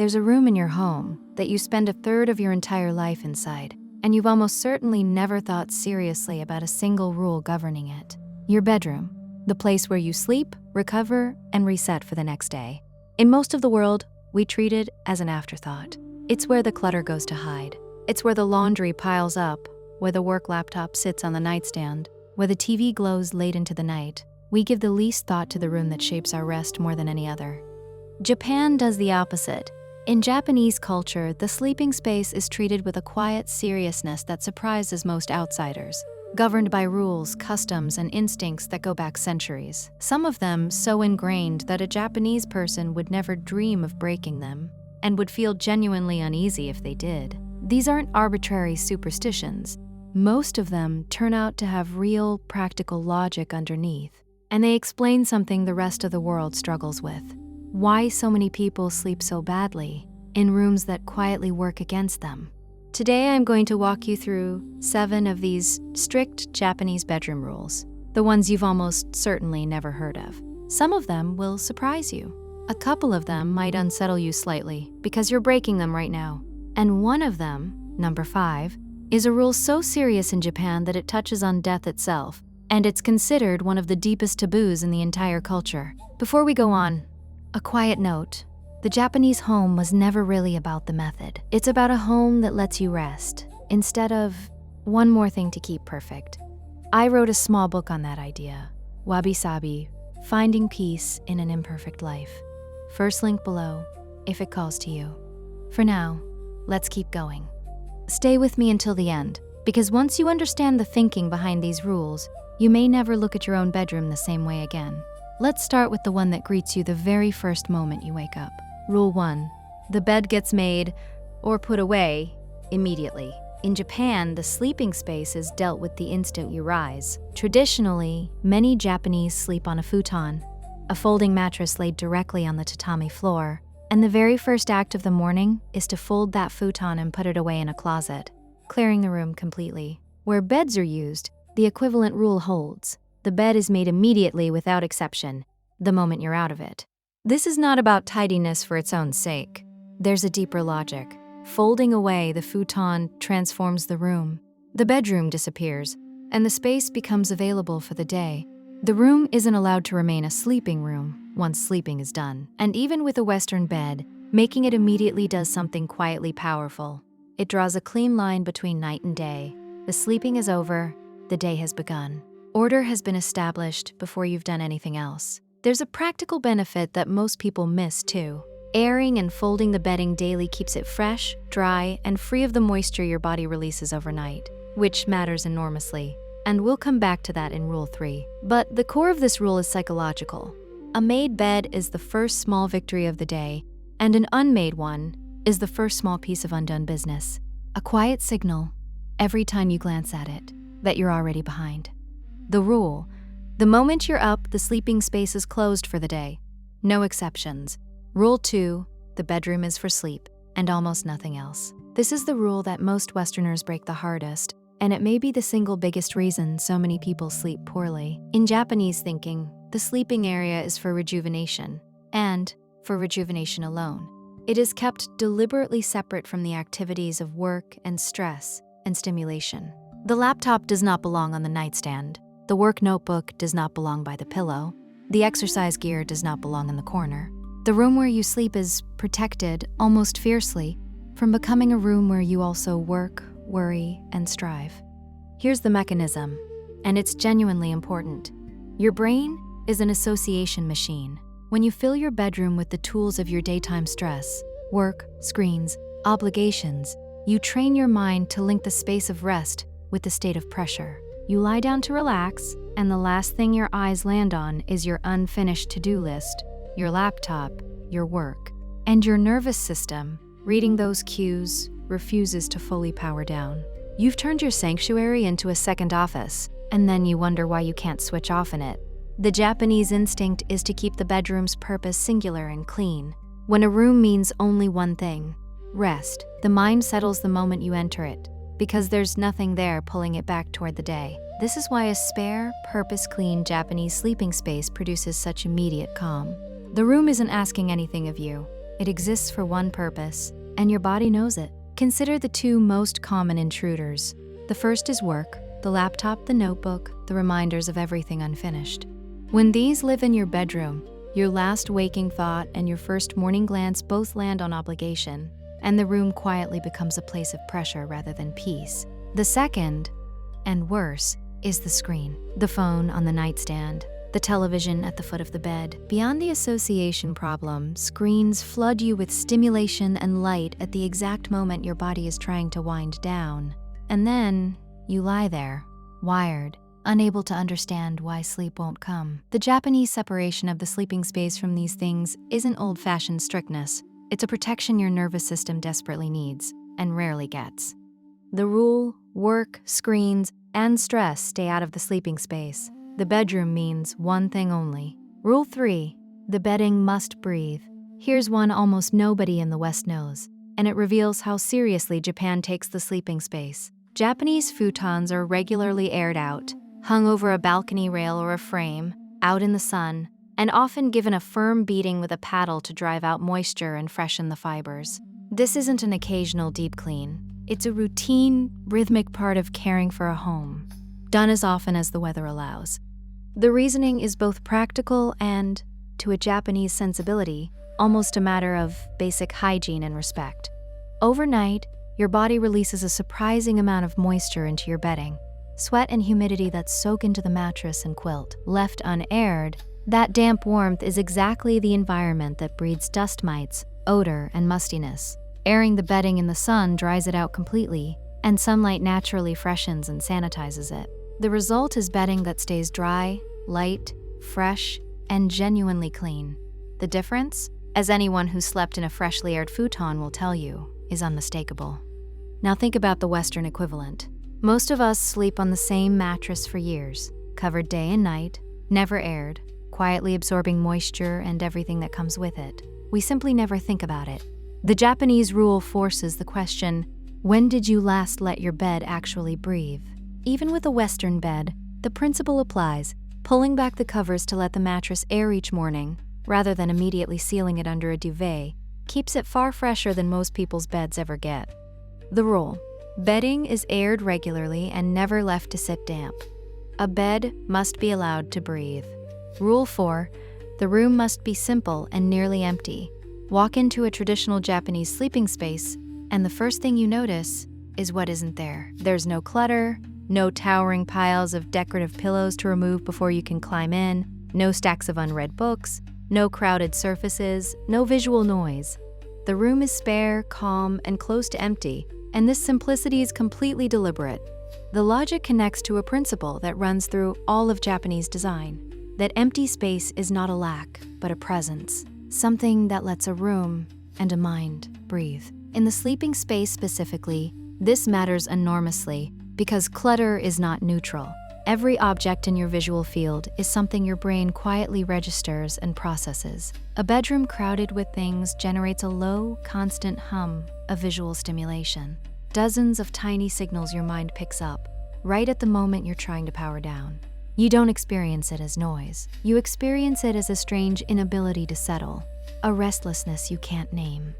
There's a room in your home that you spend a third of your entire life inside, and you've almost certainly never thought seriously about a single rule governing it. Your bedroom, the place where you sleep, recover, and reset for the next day. In most of the world, we treat it as an afterthought. It's where the clutter goes to hide. It's where the laundry piles up, where the work laptop sits on the nightstand, where the TV glows late into the night. We give the least thought to the room that shapes our rest more than any other. Japan does the opposite. In Japanese culture, the sleeping space is treated with a quiet seriousness that surprises most outsiders, governed by rules, customs, and instincts that go back centuries. Some of them so ingrained that a Japanese person would never dream of breaking them, and would feel genuinely uneasy if they did. These aren't arbitrary superstitions. Most of them turn out to have real, practical logic underneath, and they explain something the rest of the world struggles with. Why so many people sleep so badly in rooms that quietly work against them. Today I'm going to walk you through 7 of these strict Japanese bedroom rules, the ones you've almost certainly never heard of. Some of them will surprise you. A couple of them might unsettle you slightly because you're breaking them right now. And one of them, number 5, is a rule so serious in Japan that it touches on death itself, and it's considered one of the deepest taboos in the entire culture. Before we go on, a quiet note. The Japanese home was never really about the method. It's about a home that lets you rest, instead of one more thing to keep perfect. I wrote a small book on that idea, Wabi Sabi, Finding Peace in an Imperfect Life. First link below, if it calls to you. For now, let's keep going. Stay with me until the end, because once you understand the thinking behind these rules, you may never look at your own bedroom the same way again. Let's start with the one that greets you the very first moment you wake up. Rule 1. The bed gets made, or put away, immediately. In Japan, the sleeping space is dealt with the instant you rise. Traditionally, many Japanese sleep on a futon, a folding mattress laid directly on the tatami floor, and the very first act of the morning is to fold that futon and put it away in a closet, clearing the room completely. Where beds are used, the equivalent rule holds. The bed is made immediately without exception, the moment you're out of it. This is not about tidiness for its own sake. There's a deeper logic. Folding away the futon transforms the room. The bedroom disappears, and the space becomes available for the day. The room isn't allowed to remain a sleeping room once sleeping is done. And even with a Western bed, making it immediately does something quietly powerful. It draws a clean line between night and day. The sleeping is over, the day has begun. Order has been established before you've done anything else. There's a practical benefit that most people miss too. Airing and folding the bedding daily keeps it fresh, dry, and free of the moisture your body releases overnight, which matters enormously. And we'll come back to that in Rule 3. But the core of this rule is psychological. A made bed is the first small victory of the day, and an unmade one is the first small piece of undone business. A quiet signal, every time you glance at it, that you're already behind. The rule: the moment you're up, the sleeping space is closed for the day. No exceptions. Rule 2, the bedroom is for sleep, and almost nothing else. This is the rule that most Westerners break the hardest, and it may be the single biggest reason so many people sleep poorly. In Japanese thinking, the sleeping area is for rejuvenation, and for rejuvenation alone. It is kept deliberately separate from the activities of work and stress and stimulation. The laptop does not belong on the nightstand. The work notebook does not belong by the pillow. The exercise gear does not belong in the corner. The room where you sleep is protected, almost fiercely, from becoming a room where you also work, worry, and strive. Here's the mechanism, and it's genuinely important. Your brain is an association machine. When you fill your bedroom with the tools of your daytime stress, work, screens, obligations, you train your mind to link the space of rest with the state of pressure. You lie down to relax, and the last thing your eyes land on is your unfinished to-do list, your laptop, your work. And your nervous system, reading those cues, refuses to fully power down. You've turned your sanctuary into a second office, and then you wonder why you can't switch off in it. The Japanese instinct is to keep the bedroom's purpose singular and clean. When a room means only one thing, rest, the mind settles the moment you enter it, because there's nothing there pulling it back toward the day. This is why a spare, purpose-clean Japanese sleeping space produces such immediate calm. The room isn't asking anything of you. It exists for one purpose, and your body knows it. Consider the two most common intruders. The first is work, the laptop, the notebook, the reminders of everything unfinished. When these live in your bedroom, your last waking thought and your first morning glance both land on obligation, and the room quietly becomes a place of pressure rather than peace. The second, and worse, is the screen. The phone on the nightstand, the television at the foot of the bed. Beyond the association problem, screens flood you with stimulation and light at the exact moment your body is trying to wind down. And then you lie there, wired, unable to understand why sleep won't come. The Japanese separation of the sleeping space from these things isn't old-fashioned strictness. It's a protection your nervous system desperately needs and rarely gets. The rule: work, screens, and stress stay out of the sleeping space. The bedroom means one thing only. Rule 3: the bedding must breathe. Here's one almost nobody in the West knows, and it reveals how seriously Japan takes the sleeping space. Japanese futons are regularly aired out, hung over a balcony rail or a frame, out in the sun, and often given a firm beating with a paddle to drive out moisture and freshen the fibers. This isn't an occasional deep clean. It's a routine, rhythmic part of caring for a home, done as often as the weather allows. The reasoning is both practical and, to a Japanese sensibility, almost a matter of basic hygiene and respect. Overnight, your body releases a surprising amount of moisture into your bedding, sweat and humidity that soak into the mattress and quilt. Left unaired, that damp warmth is exactly the environment that breeds dust mites, odor, and mustiness. Airing the bedding in the sun dries it out completely, and sunlight naturally freshens and sanitizes it. The result is bedding that stays dry, light, fresh, and genuinely clean. The difference, as anyone who slept in a freshly aired futon will tell you, is unmistakable. Now think about the Western equivalent. Most of us sleep on the same mattress for years, covered day and night, never aired, quietly absorbing moisture and everything that comes with it. We simply never think about it. The Japanese rule forces the question, when did you last let your bed actually breathe? Even with a Western bed, the principle applies, pulling back the covers to let the mattress air each morning, rather than immediately sealing it under a duvet, keeps it far fresher than most people's beds ever get. The rule: bedding is aired regularly and never left to sit damp. A bed must be allowed to breathe. Rule 4: the room must be simple and nearly empty. Walk into a traditional Japanese sleeping space, and the first thing you notice is what isn't there. There's no clutter, no towering piles of decorative pillows to remove before you can climb in, no stacks of unread books, no crowded surfaces, no visual noise. The room is spare, calm, and close to empty, and this simplicity is completely deliberate. The logic connects to a principle that runs through all of Japanese design, that empty space is not a lack, but a presence, something that lets a room and a mind breathe. In the sleeping space specifically, this matters enormously because clutter is not neutral. Every object in your visual field is something your brain quietly registers and processes. A bedroom crowded with things generates a low, constant hum of visual stimulation. Dozens of tiny signals your mind picks up, right at the moment you're trying to power down. You don't experience it as noise. You experience it as a strange inability to settle, a restlessness you can't name.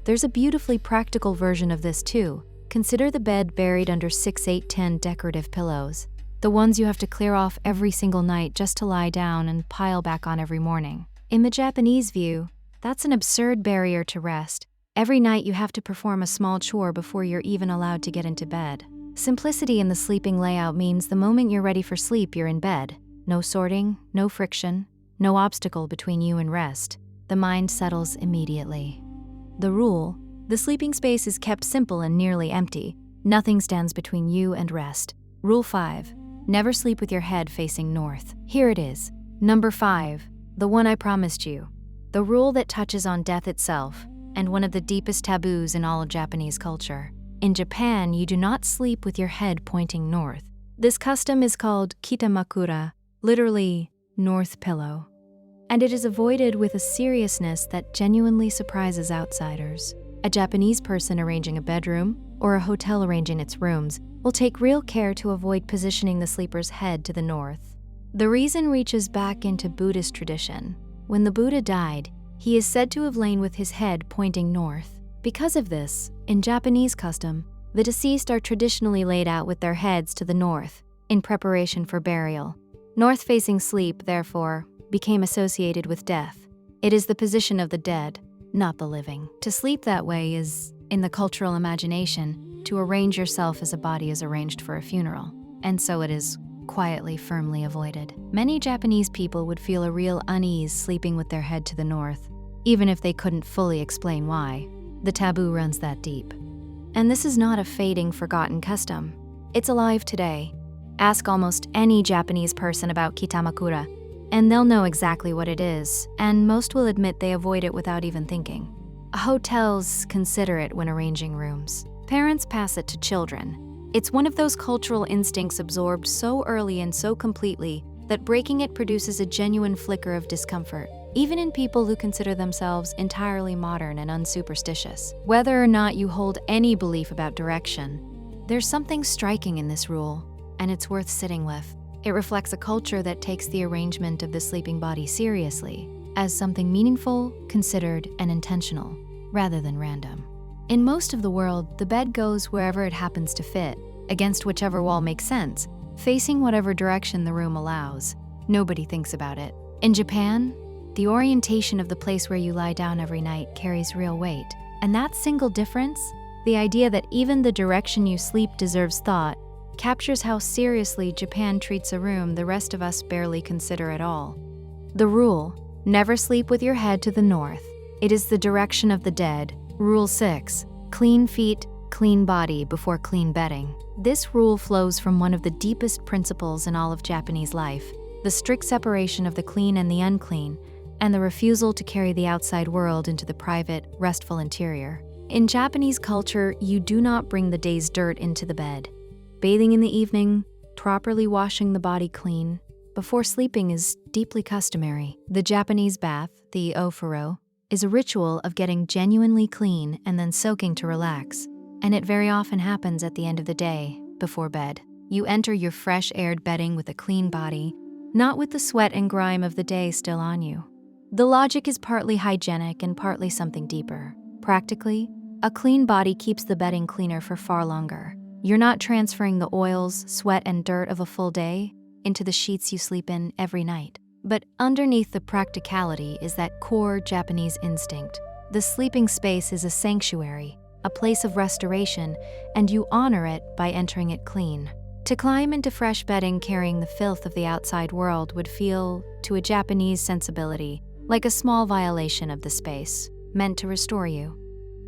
There's a beautifully practical version of this too. Consider the bed buried under 6, 8, 10 decorative pillows. The ones you have to clear off every single night just to lie down and pile back on every morning. In the Japanese view, that's an absurd barrier to rest. Every night you have to perform a small chore before you're even allowed to get into bed. Simplicity in the sleeping layout means the moment you're ready for sleep, you're in bed. No sorting, no friction, no obstacle between you and rest. The mind settles immediately. The rule: the sleeping space is kept simple and nearly empty. Nothing stands between you and rest. Rule 5: never sleep with your head facing north. Here it is. Number 5, the one I promised you. The rule that touches on death itself, and one of the deepest taboos in all of Japanese culture. In Japan, you do not sleep with your head pointing north. This custom is called kitamakura, literally north pillow, and it is avoided with a seriousness that genuinely surprises outsiders. A Japanese person arranging a bedroom, or a hotel arranging its rooms, will take real care to avoid positioning the sleeper's head to the north. The reason reaches back into Buddhist tradition. When the Buddha died, He is said to have lain with his head pointing north. Because of this, in Japanese custom, the deceased are traditionally laid out with their heads to the north, in preparation for burial. North-facing sleep, therefore, became associated with death. It is the position of the dead, not the living. To sleep that way is, in the cultural imagination, to arrange yourself as a body is arranged for a funeral, and so it is quietly, firmly avoided. Many Japanese people would feel a real unease sleeping with their head to the north, even if they couldn't fully explain why. The taboo runs that deep. And this is not a fading, forgotten custom. It's alive today. Ask almost any Japanese person about kitamakura, and they'll know exactly what it is, and most will admit they avoid it without even thinking. Hotels consider it when arranging rooms. Parents pass it to children. It's one of those cultural instincts absorbed so early and so completely that breaking it produces a genuine flicker of discomfort, even in people who consider themselves entirely modern and unsuperstitious. Whether or not you hold any belief about direction, there's something striking in this rule, and it's worth sitting with. It reflects a culture that takes the arrangement of the sleeping body seriously, as something meaningful, considered, and intentional, rather than random. In most of the world, the bed goes wherever it happens to fit, against whichever wall makes sense, facing whatever direction the room allows. Nobody thinks about it. In Japan, the orientation of the place where you lie down every night carries real weight. And that single difference, the idea that even the direction you sleep deserves thought, captures how seriously Japan treats a room the rest of us barely consider at all. The rule: never sleep with your head to the north. It is the direction of the dead. Rule 6: clean feet, clean body before clean bedding. This rule flows from one of the deepest principles in all of Japanese life: the strict separation of the clean and the unclean, and the refusal to carry the outside world into the private, restful interior. In Japanese culture, you do not bring the day's dirt into the bed. Bathing in the evening, properly washing the body clean before sleeping is deeply customary. The Japanese bath, the ofuro, is a ritual of getting genuinely clean and then soaking to relax, and it very often happens at the end of the day, before bed. You enter your fresh-aired bedding with a clean body, not with the sweat and grime of the day still on you. The logic is partly hygienic and partly something deeper. Practically, a clean body keeps the bedding cleaner for far longer. You're not transferring the oils, sweat, and dirt of a full day into the sheets you sleep in every night. But underneath the practicality is that core Japanese instinct. The sleeping space is a sanctuary, a place of restoration, and you honor it by entering it clean. To climb into fresh bedding carrying the filth of the outside world would feel, to a Japanese sensibility, like a small violation of the space, meant to restore you.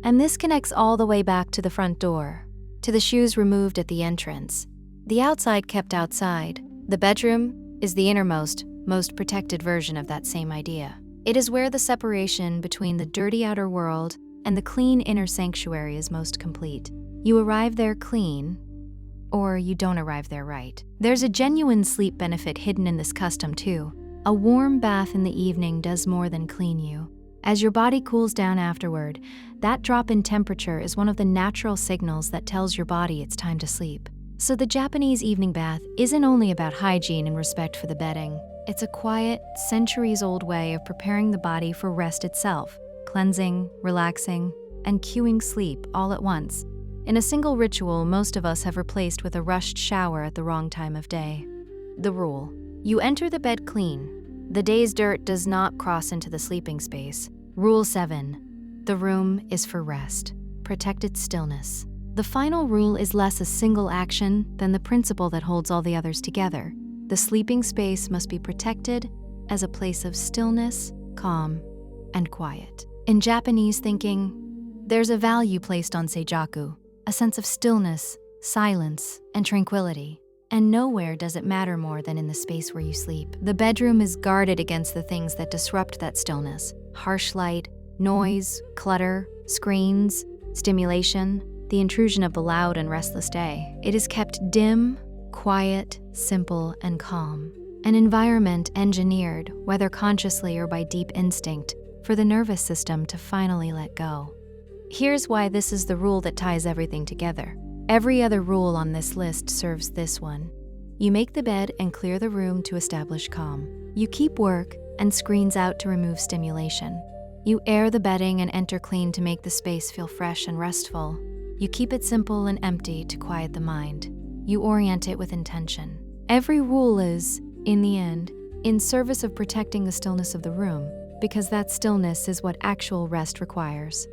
And this connects all the way back to the front door, to the shoes removed at the entrance, the outside kept outside. The bedroom is the innermost, most protected version of that same idea. It is where the separation between the dirty outer world and the clean inner sanctuary is most complete. You arrive there clean, or you don't arrive there right. There's a genuine sleep benefit hidden in this custom too. A warm bath in the evening does more than clean you. As your body cools down afterward, that drop in temperature is one of the natural signals that tells your body it's time to sleep. So the Japanese evening bath isn't only about hygiene and respect for the bedding. It's a quiet, centuries-old way of preparing the body for rest itself, cleansing, relaxing, and cueing sleep all at once. In a single ritual most of us have replaced with a rushed shower at the wrong time of day. The rule: you enter the bed clean. The day's dirt does not cross into the sleeping space. Rule 7: the room is for rest. Protected stillness. The final rule is less a single action than the principle that holds all the others together. The sleeping space must be protected as a place of stillness, calm, and quiet. In Japanese thinking, there's a value placed on seijaku, a sense of stillness, silence, and tranquility. And nowhere does it matter more than in the space where you sleep. The bedroom is guarded against the things that disrupt that stillness: harsh light, noise, clutter, screens, stimulation, the intrusion of the loud and restless day. It is kept dim, quiet, simple, and calm. An environment engineered, whether consciously or by deep instinct, for the nervous system to finally let go. Here's why this is the rule that ties everything together. Every other rule on this list serves this one. You make the bed and clear the room to establish calm. You keep work and screens out to remove stimulation. You air the bedding and enter clean to make the space feel fresh and restful. You keep it simple and empty to quiet the mind. You orient it with intention. Every rule is, in the end, in service of protecting the stillness of the room, because that stillness is what actual rest requires.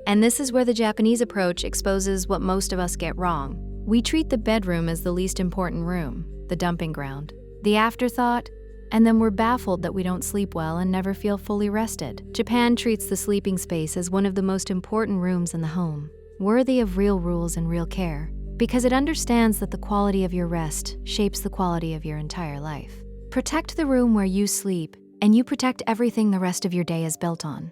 And this is where the Japanese approach exposes what most of us get wrong. We treat the bedroom as the least important room, the dumping ground, the afterthought, and then we're baffled that we don't sleep well and never feel fully rested. Japan treats the sleeping space as one of the most important rooms in the home, worthy of real rules and real care, because it understands that the quality of your rest shapes the quality of your entire life. Protect the room where you sleep, and you protect everything the rest of your day is built on.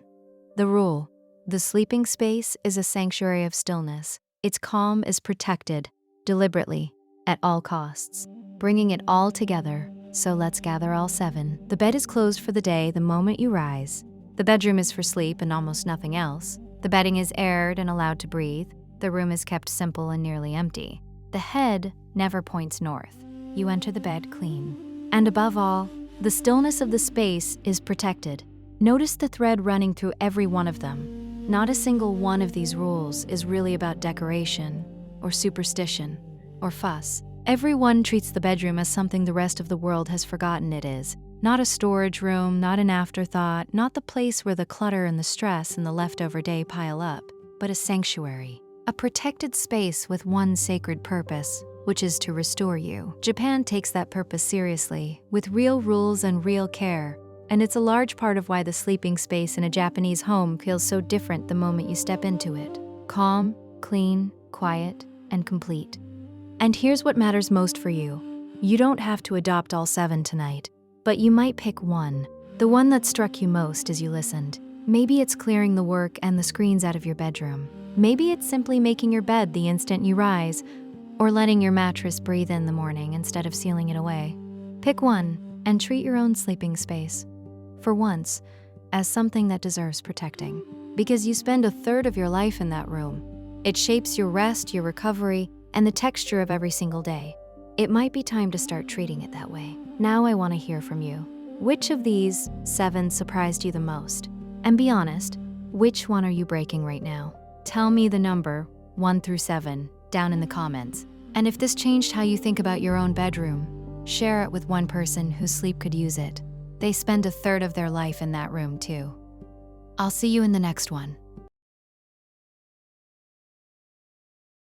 The rule: the sleeping space is a sanctuary of stillness. Its calm is protected, deliberately, at all costs, bringing it all together. So let's gather all 7. The bed is closed for the day the moment you rise. The bedroom is for sleep and almost nothing else. The bedding is aired and allowed to breathe. The room is kept simple and nearly empty. The head never points north. You enter the bed clean. And above all, the stillness of the space is protected. Notice the thread running through every one of them. Not a single one of these rules is really about decoration, or superstition, or fuss. Everyone treats the bedroom as something the rest of the world has forgotten it is. Not a storage room, not an afterthought, not the place where the clutter and the stress and the leftover day pile up, but a sanctuary. A protected space with one sacred purpose, which is to restore you. Japan takes that purpose seriously, with real rules and real care, and it's a large part of why the sleeping space in a Japanese home feels so different the moment you step into it. Calm, clean, quiet, and complete. And here's what matters most for you. You don't have to adopt all 7 tonight, but you might pick one, the one that struck you most as you listened. Maybe it's clearing the work and the screens out of your bedroom. Maybe it's simply making your bed the instant you rise, or letting your mattress breathe in the morning instead of sealing it away. Pick one and treat your own sleeping space, for once, as something that deserves protecting. Because you spend a third of your life in that room. It shapes your rest, your recovery, and the texture of every single day. It might be time to start treating it that way. Now I want to hear from you. Which of these 7 surprised you the most? And be honest, which one are you breaking right now? Tell me the number 1 through 7 down in the comments. And if this changed how you think about your own bedroom, share it with one person whose sleep could use it. They spend a third of their life in that room too. I'll see you in the next one.